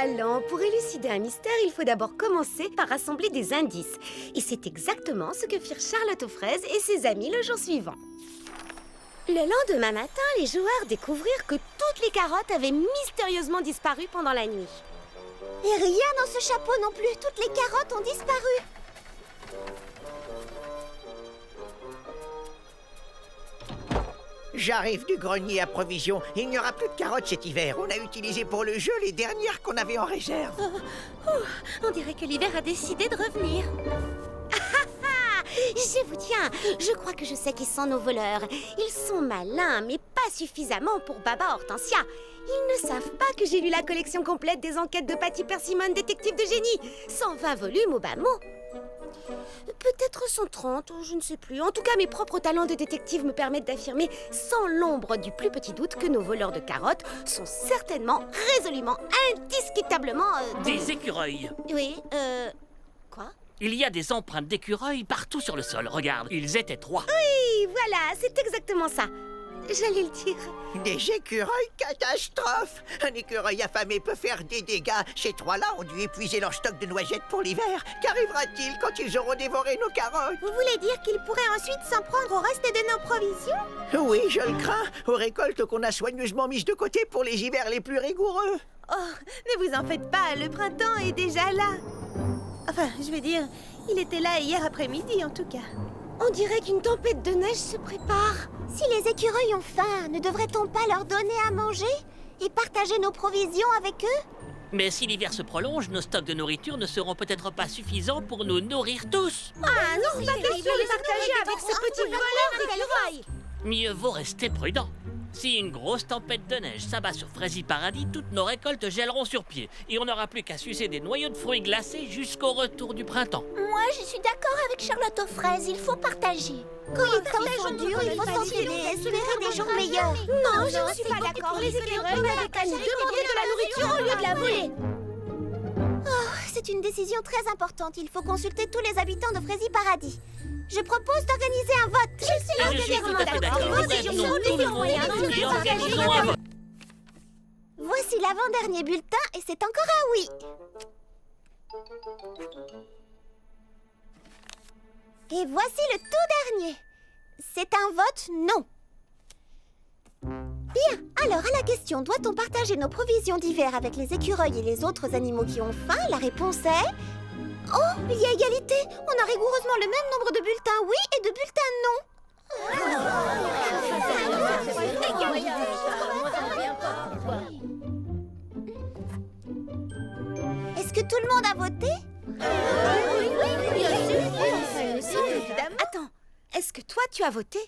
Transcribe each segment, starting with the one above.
Allons, pour élucider un mystère, il faut d'abord commencer par rassembler des indices. Et c'est exactement ce que firent Charlotte aux fraises et ses amis le jour suivant. Le lendemain matin, les joueurs découvrirent que toutes les carottes avaient mystérieusement disparu pendant la nuit. Et rien dans ce chapeau non plus. Toutes les carottes ont disparu. J'arrive du grenier à provisions. Il n'y aura plus de carottes cet hiver. On a utilisé pour le jeu les dernières qu'on avait en réserve. On dirait que l'hiver a décidé de revenir. Je vous tiens. Je crois que je sais qui sont nos voleurs. Ils sont malins, mais pas suffisamment pour Baba Hortensia. Ils ne savent pas que j'ai lu la collection complète des enquêtes de Patty Persimmon, détective de génie. 120 volumes au bas mot. Peut-être 130, je ne sais plus. En tout cas, mes propres talents de détective me permettent d'affirmer sans l'ombre du plus petit doute que nos voleurs de carottes sont certainement, résolument, indiscutablement... Des écureuils. Oui, quoi? Il y a des empreintes d'écureuils partout sur le sol. Regarde, ils étaient 3. Oui, voilà, c'est exactement ça. J'allais le dire. Des écureuils catastrophes. Un écureuil affamé peut faire des dégâts. Ces 3-là ont dû épuiser leur stock de noisettes pour l'hiver. Qu'arrivera-t-il quand ils auront dévoré nos carottes? Vous voulez dire qu'ils pourraient ensuite s'en prendre au reste de nos provisions? Oui, je le crains. Aux récoltes qu'on a soigneusement mises de côté pour les hivers les plus rigoureux. Oh, ne vous en faites pas, le printemps est déjà là. Enfin, je veux dire, il était là hier après-midi en tout cas. On dirait qu'une tempête de neige se prépare. Si les écureuils ont faim, ne devrait-on pas leur donner à manger et partager nos provisions avec eux? Mais si l'hiver se prolonge, nos stocks de nourriture ne seront peut-être pas suffisants pour nous nourrir tous. Ah non, pas question de partager avec ce petit voleur d'écureuils. Mieux vaut rester prudent. Si une grosse tempête de neige s'abat sur Frézy Paradis, toutes nos récoltes gèleront sur pied. Et on n'aura plus qu'à sucer des noyaux de fruits glacés jusqu'au retour du printemps. Moi, je suis d'accord avec Charlotte aux fraises, il faut partager. Quand les temps sont durs, il faut s'enfiler et espérer des jours meilleurs. Non, je ne suis pas d'accord. Les écureuils n'avaient qu'à nous demander de la nourriture au lieu de la voler. Oh, c'est une décision très importante. Il faut consulter tous les habitants de Frézy Paradis. Je propose d'organiser un vote. Je suis tout à fait d'accord. Réunissons tout le monde et organisons un vote. Voici l'avant-dernier bulletin et c'est encore un oui. Et voici le tout dernier. C'est un vote non. Bien, alors à la question « Doit-on partager nos provisions d'hiver avec les écureuils et les autres animaux qui ont faim ?» La réponse est... Oh, il y a égalité. On a rigoureusement le même nombre de bulletins oui et de bulletins non. Est-ce que tout le monde a voté? Oui, bien sûr. Évidemment. Attends, est-ce que toi tu as voté?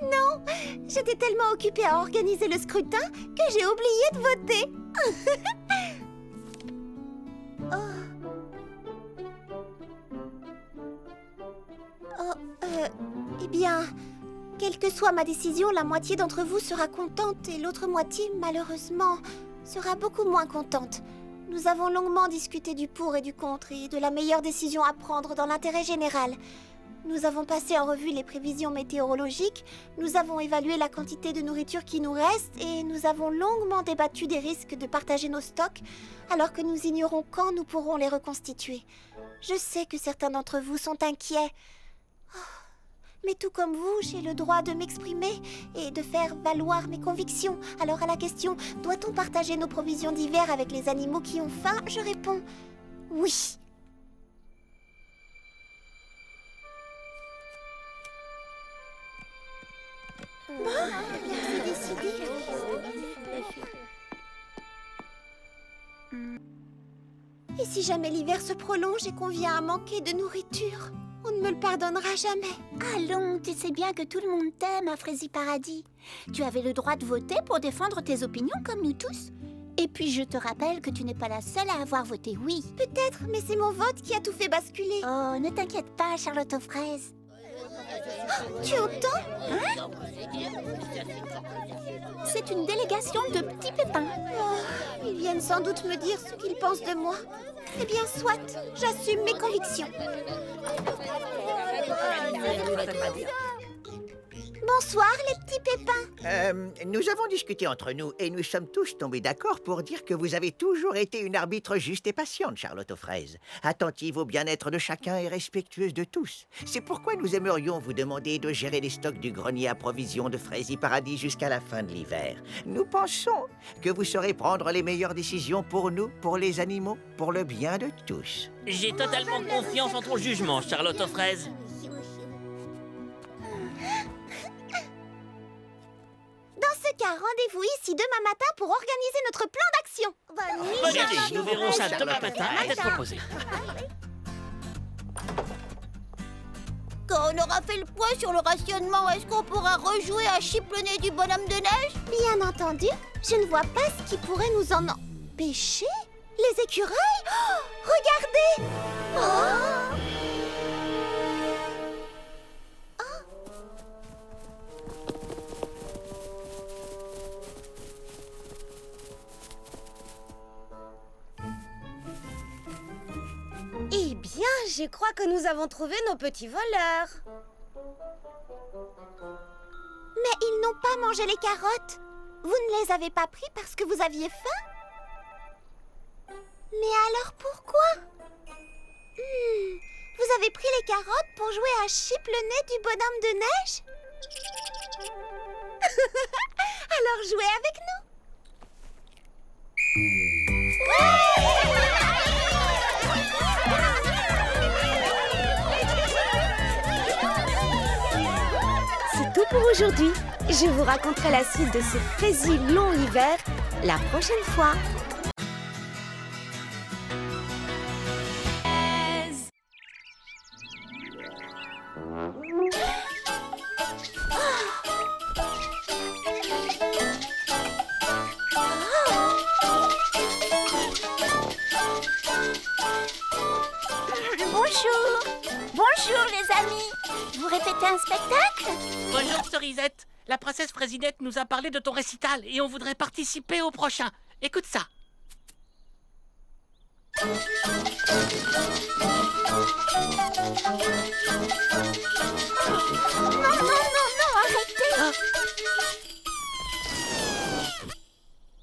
Non, j'étais tellement occupée à organiser le scrutin que j'ai oublié de voter. Eh bien, quelle que soit ma décision, la moitié d'entre vous sera contente et l'autre moitié, malheureusement, sera beaucoup moins contente. Nous avons longuement discuté du pour et du contre et de la meilleure décision à prendre dans l'intérêt général. Nous avons passé en revue les prévisions météorologiques, nous avons évalué la quantité de nourriture qui nous reste et nous avons longuement débattu des risques de partager nos stocks alors que nous ignorons quand nous pourrons les reconstituer. Je sais que certains d'entre vous sont inquiets. Mais tout comme vous, j'ai le droit de m'exprimer et de faire valoir mes convictions. Alors à la question « Doit-on partager nos provisions d'hiver avec les animaux qui ont faim ?» je réponds « Oui ». C'est décidé. Et si jamais l'hiver se prolonge et qu'on vient à manquer de nourriture, on ne me le pardonnera jamais. Allons, tu sais bien que tout le monde t'aime à Frézy Paradis. Tu avais le droit de voter pour défendre tes opinions comme nous tous. Et puis je te rappelle que tu n'es pas la seule à avoir voté oui. Peut-être, mais c'est mon vote qui a tout fait basculer. Oh, ne t'inquiète pas, Charlotte aux fraises. Oh, tu entends? Hein? C'est une délégation de petits pépins. Oh, ils viennent sans doute me dire ce qu'ils pensent de moi. Eh bien, soit, j'assume mes convictions. Bonsoir, les petits pépins. Nous avons discuté entre nous et nous sommes tous tombés d'accord pour dire que vous avez toujours été une arbitre juste et patiente, Charlotte aux fraises. Attentive au bien-être de chacun et respectueuse de tous. C'est pourquoi nous aimerions vous demander de gérer les stocks du grenier à provisions de Fraisie Paradis jusqu'à la fin de l'hiver. Nous pensons que vous saurez prendre les meilleures décisions pour nous, pour les animaux, pour le bien de tous. J'ai totalement confiance en ton jugement, Charlotte aux fraises. Dans ce cas, rendez-vous ici demain matin pour organiser notre plan d'action. Bonne idée, nous verrons ça demain matin à tête reposée. Quand on aura fait le point sur le rationnement, est-ce qu'on pourra rejouer à chipionner du bonhomme de neige? Bien entendu, je ne vois pas ce qui pourrait nous en empêcher. Les écureuils? Oh, regardez! Oh! Eh bien, je crois que nous avons trouvé nos petits voleurs. Mais ils n'ont pas mangé les carottes. Vous ne les avez pas pris parce que vous aviez faim? Mais alors pourquoi? Vous avez pris les carottes pour jouer à Chip le nez du bonhomme de neige? Alors jouez avec nous. C'est tout pour aujourd'hui. Je vous raconterai la suite de ce Fraisie long hiver la prochaine fois. Bonjour les amis. Vous répétez un spectacle? Bonjour, Cerisette. La princesse Fraisinette nous a parlé de ton récital et on voudrait participer au prochain. Écoute ça. Non, arrêtez!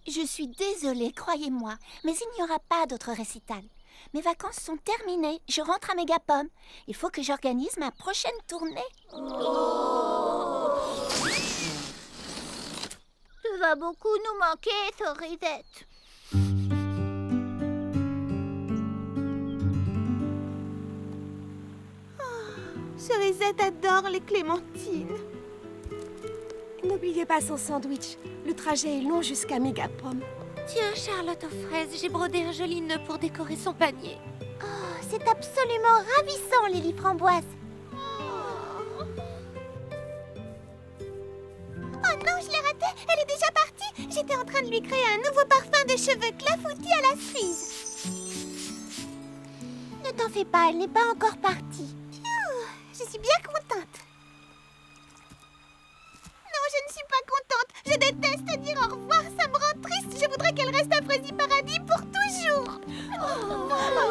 Je suis désolée, croyez-moi, mais il n'y aura pas d'autre récital. Mes vacances sont terminées, je rentre à Mégapom. Il faut que j'organise ma prochaine tournée. Tu vas beaucoup nous manquer, Cerisette. Cerisette adore les clémentines. N'oubliez pas son sandwich. Le trajet est long jusqu'à Mégapom. Tiens, Charlotte aux fraises, j'ai brodé un joli nœud pour décorer son panier. Oh, c'est absolument ravissant, Lily Framboise. Oh non, je l'ai ratée. Elle est déjà partie. J'étais en train de lui créer un nouveau parfum de cheveux clafoutis à la cerise. Ne t'en fais pas, elle n'est pas encore partie. Je suis bien contente. Non, je ne suis pas contente. Je déteste dire au revoir. Ça me rend triste. Je voudrais qu'elle reste à Fraisie Paradis pour toujours.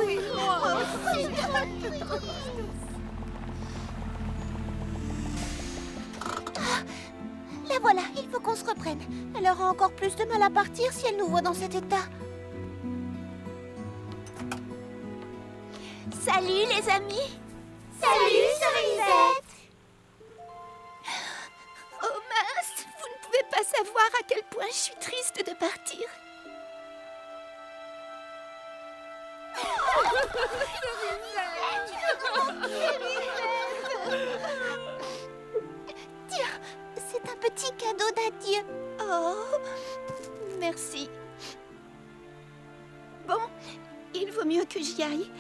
Oui, moi aussi. La voilà, il faut qu'on se reprenne. Elle aura encore plus de mal à partir si elle nous voit dans cet état. Salut les amis. Salut Cerisette. Oh mince, vous ne pouvez pas savoir à quel point je suis triste de partir. Tiens, c'est un petit cadeau d'adieu. Oh, merci. Bon, il vaut mieux que j'y aille.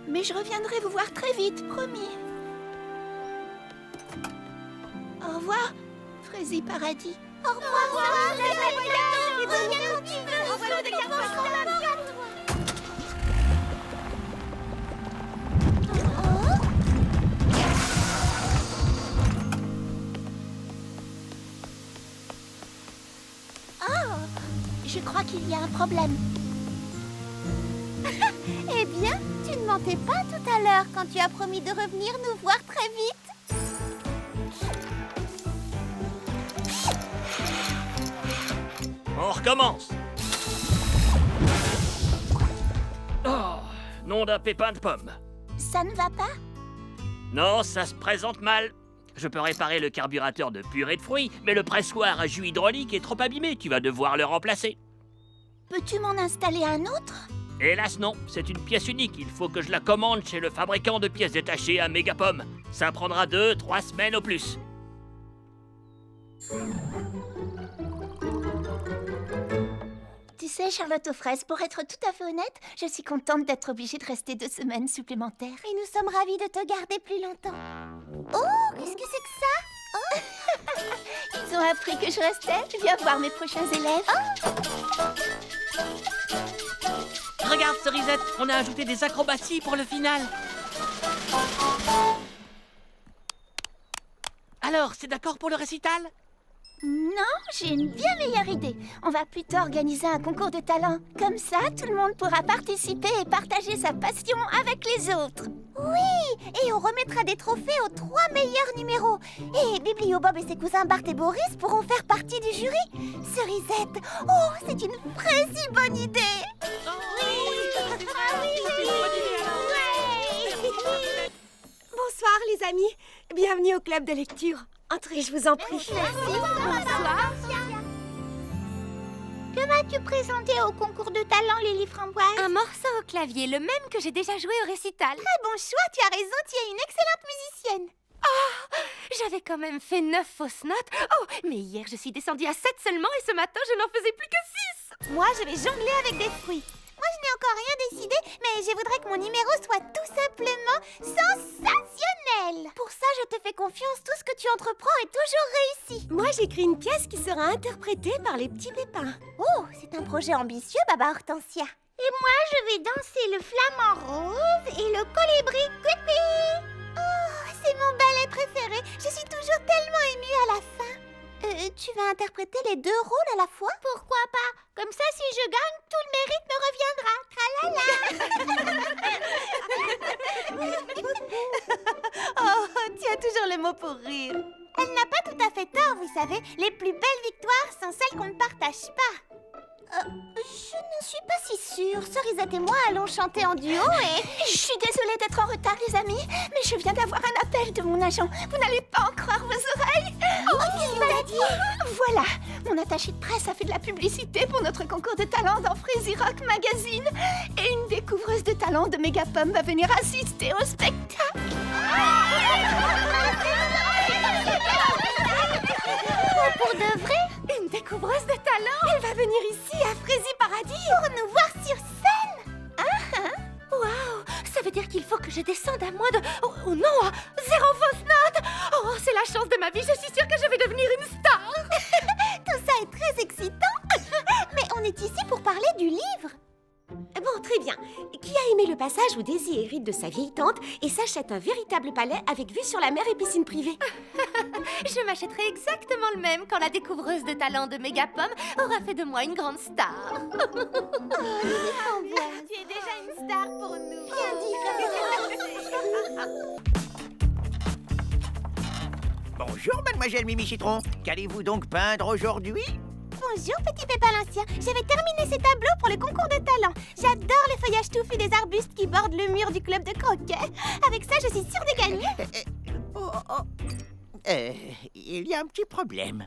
Mais je reviendrai vous voir très vite, promis. Au revoir, Fraisie Paradis. Au revoir, et reviens quand tu veux. Au revoir, Je crois qu'il y a un problème. Eh bien, tu ne mentais pas tout à l'heure quand tu as promis de revenir nous voir très vite. On recommence. Oh, nom d'un pépin de pomme. Ça ne va pas? Non, ça se présente mal. Je peux réparer le carburateur de purée de fruits, mais le pressoir à jus hydraulique est trop abîmé. Tu vas devoir le remplacer. Peux-tu m'en installer un autre? Hélas non, c'est une pièce unique. Il faut que je la commande chez le fabricant de pièces détachées à Mégapom. Ça prendra 2-3 semaines au plus. Tu sais, Charlotte aux fraises, pour être tout à fait honnête, je suis contente d'être obligée de rester 2 semaines supplémentaires. Et nous sommes ravis de te garder plus longtemps. Oh, qu'est-ce que c'est que ça? Ils ont appris que je restais. Viens voir mes prochains élèves. Regarde, Cerisette, on a ajouté des acrobaties pour le final. Alors, c'est d'accord pour le récital? Non, j'ai une bien meilleure idée. On va plutôt organiser un concours de talent. Comme ça, tout le monde pourra participer et partager sa passion avec les autres. Oui, et on remettra des trophées aux 3 meilleurs numéros. Et Biblio Bob et ses cousins Bart et Boris pourront faire partie du jury. Cerisette, oh, c'est une vraie si bonne idée. Bonsoir les amis, bienvenue au club de lecture. Entrez, je vous en prie. Bonsoir. Que vas-tu présenter au concours de talent, Lily Framboise? Un morceau au clavier, le même que j'ai déjà joué au récital. Très bon choix, tu as raison, tu es une excellente musicienne. J'avais quand même fait 9 fausses notes. Oh, mais hier je suis descendue à 7 seulement et ce matin je n'en faisais plus que 6. Moi, je vais jongler avec des fruits. Moi, je n'ai encore rien décidé, mais je voudrais que mon numéro soit tout simplement sensationnel. Pour ça, je te fais confiance, tout ce que tu entreprends est toujours réussi. Moi, j'écris une pièce qui sera interprétée par les petits pépins. Oh, c'est un projet ambitieux, Baba Hortensia. Et moi, je vais danser le flamant rose et le colibri Quipi. Oh, c'est mon ballet préféré. Je suis toujours tellement émue à la fin. Tu vas interpréter les 2 rôles à la fois? Pourquoi pas? Comme ça, si je gagne, tout le mérite me reviendra. Tralala. Oh, tu as toujours les mots pour rire. Elle n'a pas tout à fait tort, vous savez. Les plus belles victoires sont celles qu'on ne partage pas. Je ne suis pas si sûre. Cerisette et moi allons chanter en duo et... Je suis désolée d'être en retard, les amis, mais je viens d'avoir un appel de mon agent. Vous n'allez pas en croire vos oreilles. qu'est-ce qu'il t'a dit? Voilà, mon attaché de presse a fait de la publicité pour notre concours de talent dans Freezy Rock Magazine. Et une découvreuse de talent de Mégapom va venir assister au spectacle. Oh, pour de vrai? Une découvreuse de talent. Elle va venir ici à Freezy Paradis. Pour nous voir sur scène? Waouh, ça veut dire qu'il faut que je descende à moins de... Oh non, à 0 fausse note. Oh, c'est la chance de ma vie, je suis sûre que je vais devenir une star. Tout ça est très excitant. Mais on est ici pour parler du livre. Bon, très bien. Qui a aimé le passage où Daisy hérite de sa vieille tante et s'achète un véritable palais avec vue sur la mer et piscine privée? Je m'achèterai exactement le même quand la découvreuse de talent de Mégapom aura fait de moi une grande star. Tu es déjà une star pour nous. Bien dit. Bonjour, mademoiselle Mimi Citron. Qu'allez-vous donc peindre aujourd'hui? Bonjour, petit Pépin l'Ancien. J'avais terminé ces tableaux pour le concours de talent. J'adore les feuillages touffus des arbustes qui bordent le mur du club de croquet. Avec ça, je suis sûre de gagner. Il y a un petit problème.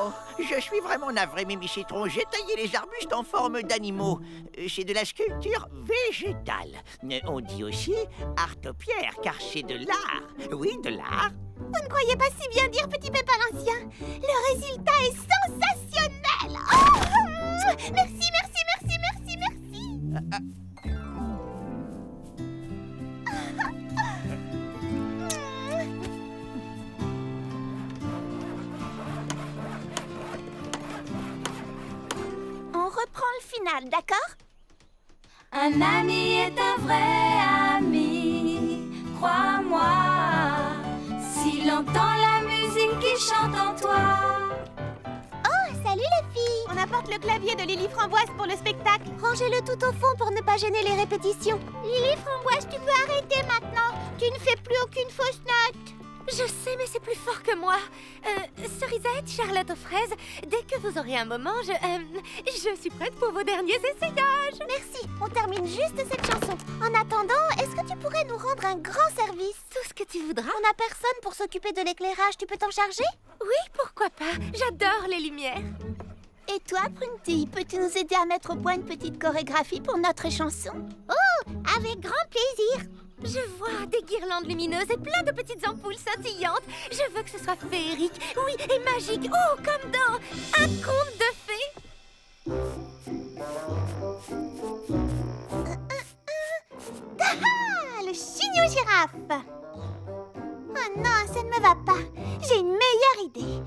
Oh, je suis vraiment navré, Mimi Citron. J'ai taillé les arbustes en forme d'animaux. C'est de la sculpture végétale. On dit aussi artopierre, car c'est de l'art. Oui, de l'art. Vous ne croyez pas si bien dire, petit Pépin l'Ancien. Le résultat est sensationnel. Oh, merci, merci, merci, merci, merci. On reprend le final, d'accord? Un ami est un vrai ami, crois-moi, s'il entend la musique qui chante en toi. Oh, salut les filles. On apporte le clavier de Lily Framboise pour le spectacle. Rangez-le tout au fond pour ne pas gêner les répétitions. Lily Framboise, tu peux arrêter maintenant. Tu ne fais plus aucune fausse note. Je sais, mais c'est plus fort que moi. Cerisette, Charlotte aux fraises, dès que vous aurez un moment, je suis prête pour vos derniers essayages. Merci, on termine juste cette chanson. En attendant, est-ce que tu pourrais nous rendre un grand service? Tout ce que tu voudras. On n'a personne pour s'occuper de l'éclairage, tu peux t'en charger? Oui, pourquoi pas. J'adore les lumières. Et toi, Prunty, peux-tu nous aider à mettre au point une petite chorégraphie pour notre chanson? Avec grand plaisir. Je vois des guirlandes lumineuses et plein de petites ampoules scintillantes. Je veux que ce soit féerique, oui, et magique. Oh, comme dans un conte de fées. Ah, le chignon girafe. Oh non, ça ne me va pas. J'ai une meilleure idée.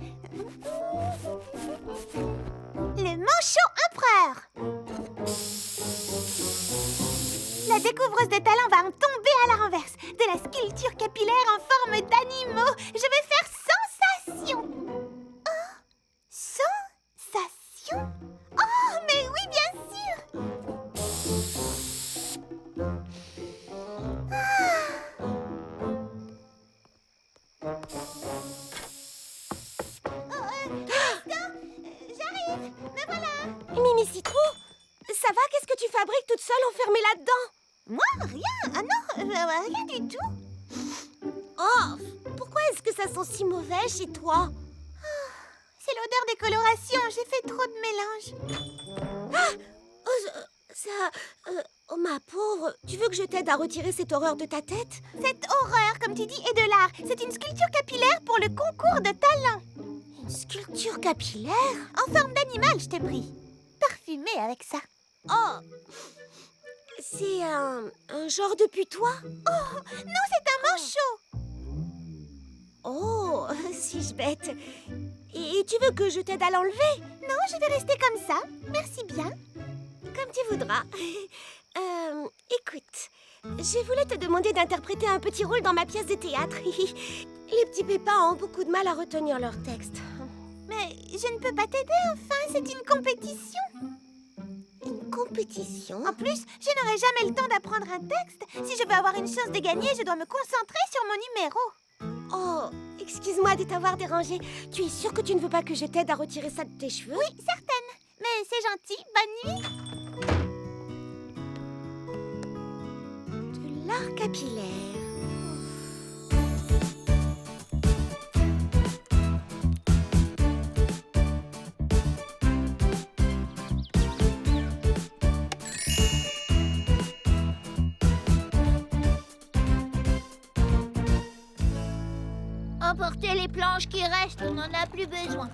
Le manchot empereur. La découvreuse de talent va en tomber à la renverse. De la sculpture capillaire en forme d'animaux. Je vais faire sensation. Oh, sensation. Oh, mais oui, bien sûr. J'arrive. Me voilà. Mimi Citron, ça va? Qu'est-ce que tu fabriques toute seule enfermée là-dedans? Moi, rien. Ah non, rien du tout. Oh, pourquoi est-ce que ça sent si mauvais chez toi? C'est l'odeur des colorations. J'ai fait trop de mélange. Oh, ma pauvre, tu veux que je t'aide à retirer cette horreur de ta tête? Cette horreur, comme tu dis, est de l'art. C'est une sculpture capillaire pour le concours de talent. Une sculpture capillaire? En forme d'animal, je t'ai pris. Parfumée avec ça. Oh, c'est un genre de putois? Oh, non, c'est un manchot. Oh, suis-je bête? Et tu veux que je t'aide à l'enlever? Non, je vais rester comme ça. Merci bien. Comme tu voudras. Écoute, je voulais te demander d'interpréter un petit rôle dans ma pièce de théâtre. Les petits pépins ont beaucoup de mal à retenir leur texte. Mais je ne peux pas t'aider, enfin, c'est une compétition. Une compétition? En plus, je n'aurai jamais le temps d'apprendre un texte. Si je veux avoir une chance de gagner, je dois me concentrer sur mon numéro. Oh, excuse-moi de t'avoir dérangé. Tu es sûre que tu ne veux pas que je t'aide à retirer ça de tes cheveux? Oui, certaine. Mais c'est gentil. Bonne nuit. De l'art capillaire. Emportez les planches qui restent, on n'en a plus besoin.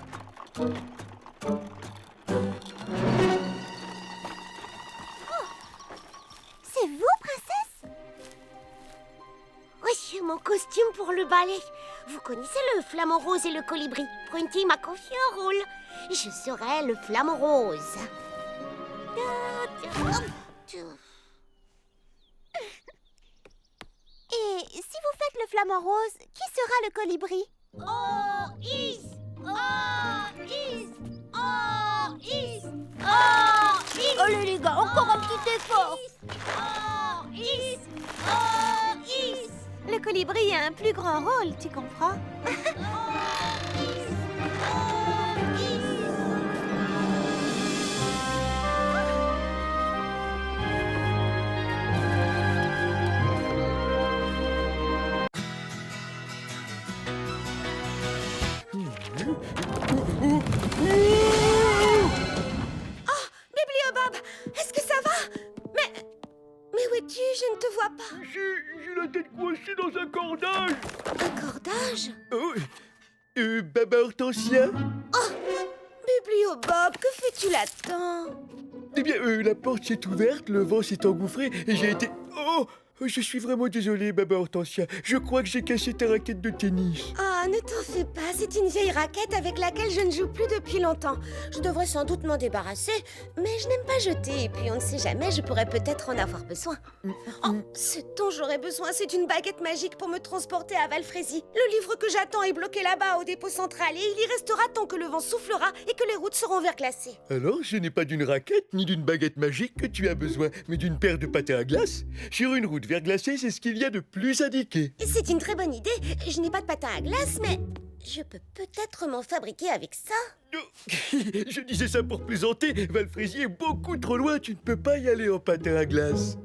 C'est vous, princesse? Oui, mon costume pour le ballet. Vous connaissez le flamant rose et le colibri. Prunty m'a confié un rôle. Je serai le flamant rose. Et si vous faites le flamant rose, qui sera le colibri? Oh, is! Oh, is! Oh, is! Oh, allez les gars, encore un petit effort. Oh, is! Oh, is! Le colibri a un plus grand rôle, tu comprends? Bibliobob, est-ce que ça va? Mais où es-tu? Je ne te vois pas. J'ai la tête coincée dans un cordage. Un cordage? Oh, Baba Hortensia? Bibliobob, que fais-tu là-dedans? Eh bien, la porte s'est ouverte, le vent s'est engouffré et j'ai été... Oh, je suis vraiment désolé, Baba Hortensia. Je crois que j'ai cassé ta raquette de tennis. Ah, ne t'en fais pas, c'est une vieille raquette avec laquelle je ne joue plus depuis longtemps. Je devrais sans doute m'en débarrasser, mais je n'aime pas jeter, et puis on ne sait jamais, je pourrais peut-être en avoir besoin. Oh, ce dont j'aurais besoin, c'est une baguette magique pour me transporter à Valfrézy. Le livre que j'attends est bloqué là-bas au dépôt central, et il y restera tant que le vent soufflera et que les routes seront verglacées. Alors, ce n'est pas d'une raquette ni d'une baguette magique que tu as besoin, mais d'une paire de patins à glace sur une route verglacés, c'est ce qu'il y a de plus indiqué. C'est une très bonne idée. Je n'ai pas de patin à glace, mais je peux peut-être m'en fabriquer avec ça. Je disais ça pour plaisanter. Valfrézy est beaucoup trop loin, tu ne peux pas y aller en patin à glace.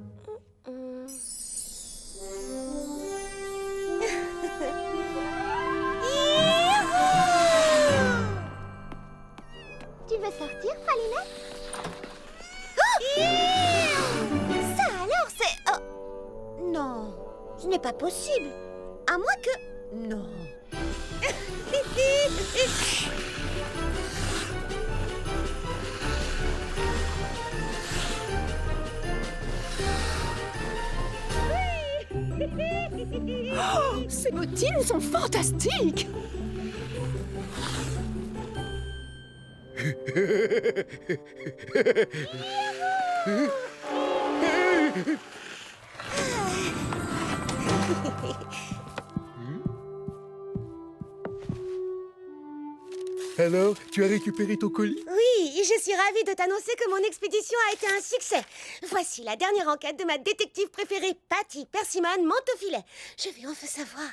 Tu veux sortir, Pralinette? Ça alors, c'est... oh. Non, ce n'est pas possible. À moins que... Non. Oh, ces bottines sont fantastiques! Alors, tu as récupéré ton colis? Oui, je suis ravie de t'annoncer que mon expédition a été un succès. Voici la dernière enquête de ma détective préférée, Patty Persimmon Manteaufilet. Je vais enfin savoir.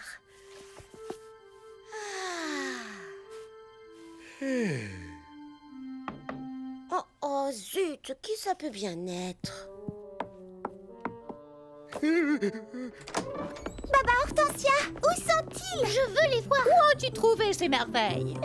Oh zut, qui ça peut bien être? Baba Hortensia, où sont-ils? Je veux les voir. Où as-tu trouvé ces merveilles?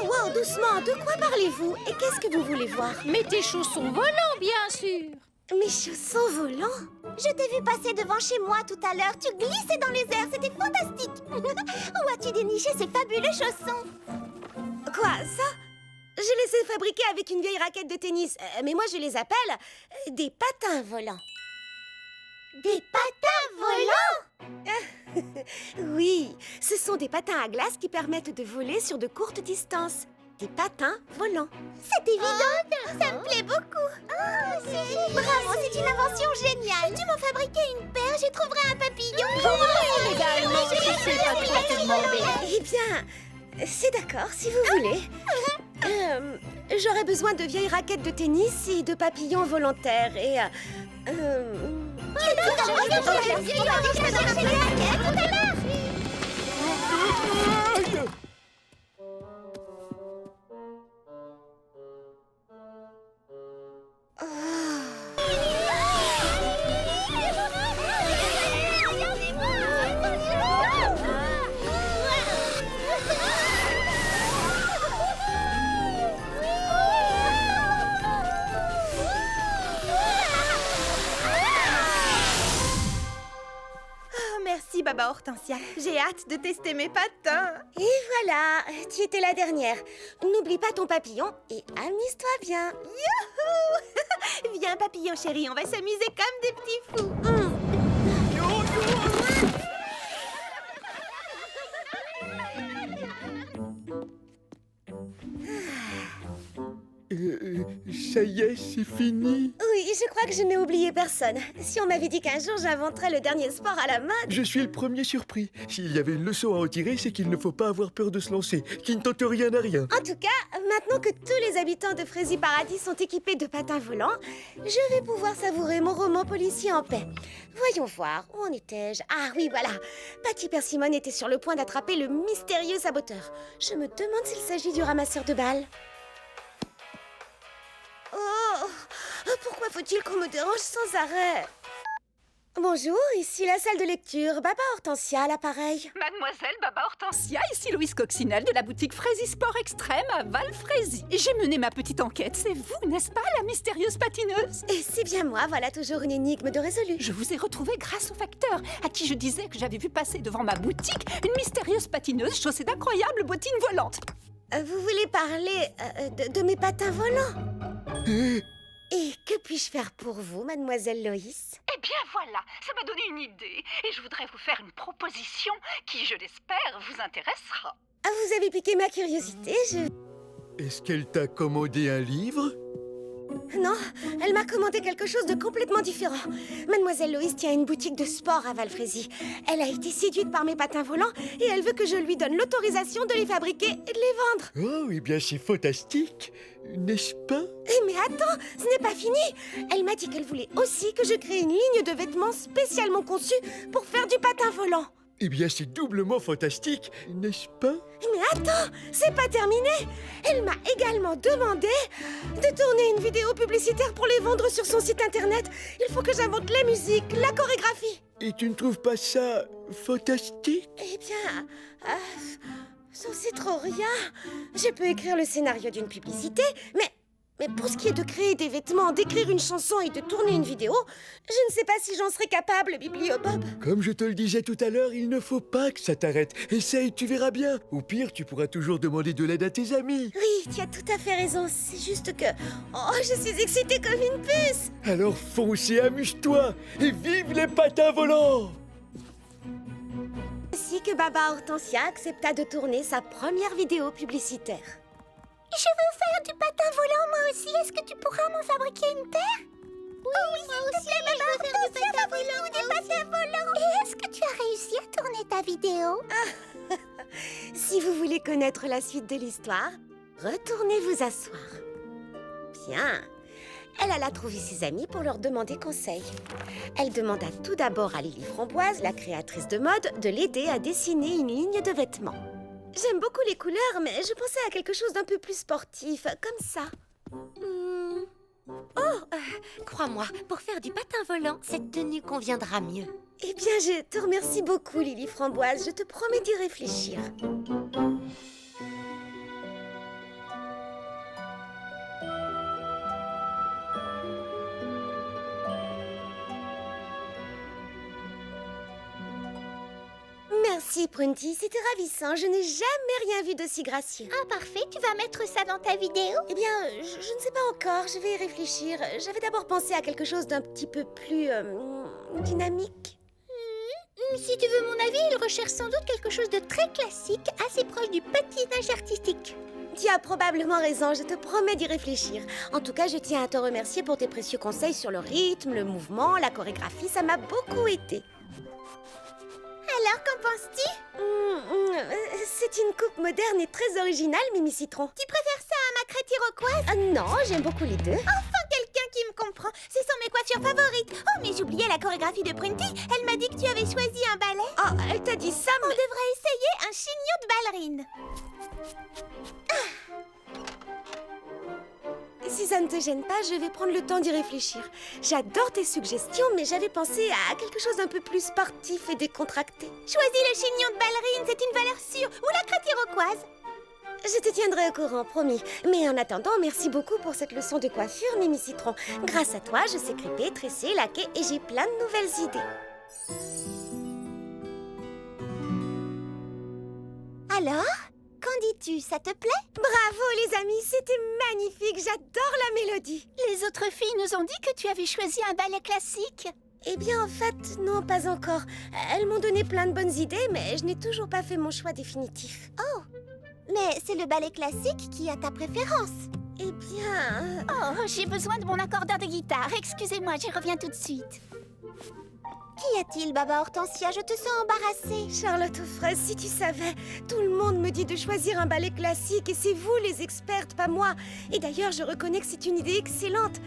Wow, doucement, de quoi parlez-vous? Et qu'est-ce que vous voulez voir? Mais tes chaussons volants, bien sûr. Mes chaussons volants? Je t'ai vu passer devant chez moi tout à l'heure. Tu glissais dans les airs, c'était fantastique. Où as-tu déniché ces fabuleux chaussons? Quoi, ça? Je les ai fabriqués avec une vieille raquette de tennis. Mais moi, je les appelle des patins volants. Des patins volants? Oui, ce sont des patins à glace qui permettent de voler sur de courtes distances. Des patins volants. C'est évident, ça me plaît beaucoup. Bravo, c'est une invention géniale. Tu m'en fabriquais une paire, j'y trouverai un papillon. Eh bien, c'est d'accord, si vous voulez. J'aurais besoin de vieilles raquettes de tennis et de papillons volontaires et... Merci, Baba Hortensia. J'ai hâte de tester mes patins. Et voilà, tu étais la dernière. N'oublie pas ton papillon et amuse-toi bien. Youhou! Viens, papillon chéri, on va s'amuser comme des petits fous. Ça y est, c'est fini. Oui, je crois que je n'ai oublié personne. Si on m'avait dit qu'un jour j'inventerais le dernier sport à la mode... Je suis le premier surpris. S'il y avait une leçon à en tirer, c'est qu'il ne faut pas avoir peur de se lancer. Qui ne tente rien à rien. En tout cas, maintenant que tous les habitants de Frézy Paradis sont équipés de patins volants, je vais pouvoir savourer mon roman policier en paix. Voyons voir, où en étais-je? Ah oui, voilà. Patty Persimmon était sur le point d'attraper le mystérieux saboteur. Je me demande s'il s'agit du ramasseur de balles. Oh, pourquoi faut-il qu'on me dérange sans arrêt? Bonjour, ici la salle de lecture. Baba Hortensia à l'appareil. Mademoiselle Baba Hortensia, ici Louise Coccinelle de la boutique Frézy Sport Extrême à Val-Frézy. J'ai mené ma petite enquête, c'est vous, n'est-ce pas, la mystérieuse patineuse? Et c'est bien moi, voilà toujours une énigme de résolu. Je vous ai retrouvé grâce au facteur, à qui je disais que j'avais vu passer devant ma boutique une mystérieuse patineuse chaussée d'incroyables bottines volantes. Vous voulez parler de mes patins volants? Et que puis-je faire pour vous, mademoiselle Loïs? Eh bien voilà, ça m'a donné une idée et je voudrais vous faire une proposition qui, je l'espère, vous intéressera. Ah, vous avez piqué ma curiosité, Est-ce qu'elle t'a commandé un livre? Non, elle m'a commandé quelque chose de complètement différent. Mademoiselle Loïs tient une boutique de sport à Val-Frézy. Elle a été séduite par mes patins volants et elle veut que je lui donne l'autorisation de les fabriquer et de les vendre. Oh, eh bien c'est fantastique, n'est-ce pas? Mais attends, ce n'est pas fini. Elle m'a dit qu'elle voulait aussi que je crée une ligne de vêtements spécialement conçue pour faire du patin volant. Eh bien, c'est doublement fantastique, n'est-ce pas? Mais attends, c'est pas terminé. Elle m'a également demandé de tourner une vidéo publicitaire pour les vendre sur son site internet. Il faut que j'invente la musique, la chorégraphie. Et tu ne trouves pas ça fantastique? Eh bien, c'est trop rien. Je peux écrire le scénario d'une publicité, mais pour ce qui est de créer des vêtements, d'écrire une chanson et de tourner une vidéo, je ne sais pas si j'en serais capable, Bibliobob. Comme je te le disais tout à l'heure, il ne faut pas que ça t'arrête. Essaye, tu verras bien. Au pire, tu pourras toujours demander de l'aide à tes amis. Oui, tu as tout à fait raison. C'est juste que... Oh, je suis excitée comme une puce. Alors fonce et amuse-toi. Et vive les patins volants! Ainsi que Baba Hortensia accepta de tourner sa première vidéo publicitaire. Je veux faire du patin volant, moi aussi. Est-ce que tu pourras m'en fabriquer une paire? Oui, moi aussi, je veux faire du patin volant, des patins volants. Et est-ce que tu as réussi à tourner ta vidéo? Si vous voulez connaître la suite de l'histoire, retournez vous asseoir. Bien. Elle alla trouver ses amis pour leur demander conseil. Elle demanda tout d'abord à Lily Framboise, la créatrice de mode, de l'aider à dessiner une ligne de vêtements. J'aime beaucoup les couleurs, mais je pensais à quelque chose d'un peu plus sportif, comme ça. Crois-moi, pour faire du patin volant, cette tenue conviendra mieux. Eh bien, je te remercie beaucoup, Lily Framboise. Je te promets d'y réfléchir. Merci, Prunty. C'était ravissant. Je n'ai jamais rien vu d'aussi gracieux. Ah, parfait. Tu vas mettre ça dans ta vidéo? Eh bien, je ne sais pas encore. Je vais y réfléchir. J'avais d'abord pensé à quelque chose d'un petit peu plus dynamique. Si tu veux mon avis, il recherche sans doute quelque chose de très classique, assez proche du patinage artistique. Tu as probablement raison. Je te promets d'y réfléchir. En tout cas, je tiens à te remercier pour tes précieux conseils sur le rythme, le mouvement, la chorégraphie. Ça m'a beaucoup aidé. Alors, qu'en penses-tu? C'est une coupe moderne et très originale, Mimi Citron. Tu préfères ça à ma crête iroquoise? Ah non, j'aime beaucoup les deux. Enfin, quelqu'un qui me comprend. Ce sont mes coiffures favorites. Oh, mais j'oubliais la chorégraphie de Prunty. Elle m'a dit que tu avais choisi un ballet. Ah, elle t'a dit ça, On mais... devrait essayer un chignon de ballerine. Si ça ne te gêne pas, je vais prendre le temps d'y réfléchir. J'adore tes suggestions, mais j'avais pensé à quelque chose d'un peu plus sportif et décontracté. Choisis le chignon de ballerine, c'est une valeur sûre. Ou la crête iroquoise. Je te tiendrai au courant, promis. Mais en attendant, merci beaucoup pour cette leçon de coiffure, Mimi Citron. Grâce à toi, je sais crêper, tresser, laquer et j'ai plein de nouvelles idées. Alors, qu'en dis-tu? Ça te plaît? Bravo, les amis, c'était magnifique. J'adore la mélodie. Les autres filles nous ont dit que tu avais choisi un ballet classique. Eh bien, en fait, non, pas encore. Elles m'ont donné plein de bonnes idées, mais je n'ai toujours pas fait mon choix définitif. Oh, mais c'est le ballet classique qui a ta préférence. Eh bien... Oh, j'ai besoin de mon accordeur de guitare. Excusez-moi, j'y reviens tout de suite. Qu'y a-t-il, Baba Hortensia? Je te sens embarrassée. Charlotte aux fraises, si tu savais, tout le monde me dit de choisir un ballet classique et c'est vous les expertes, pas moi. Et d'ailleurs, je reconnais que c'est une idée excellente.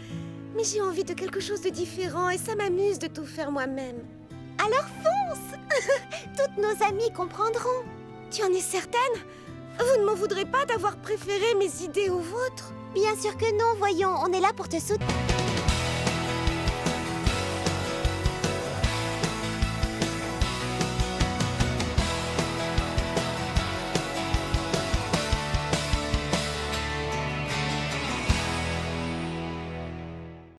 Mais j'ai envie de quelque chose de différent et ça m'amuse de tout faire moi-même. Alors fonce. Toutes nos amies comprendront. Tu en es certaine? Vous ne m'en voudrez pas d'avoir préféré mes idées aux vôtres? Bien sûr que non, voyons, on est là pour te soutenir.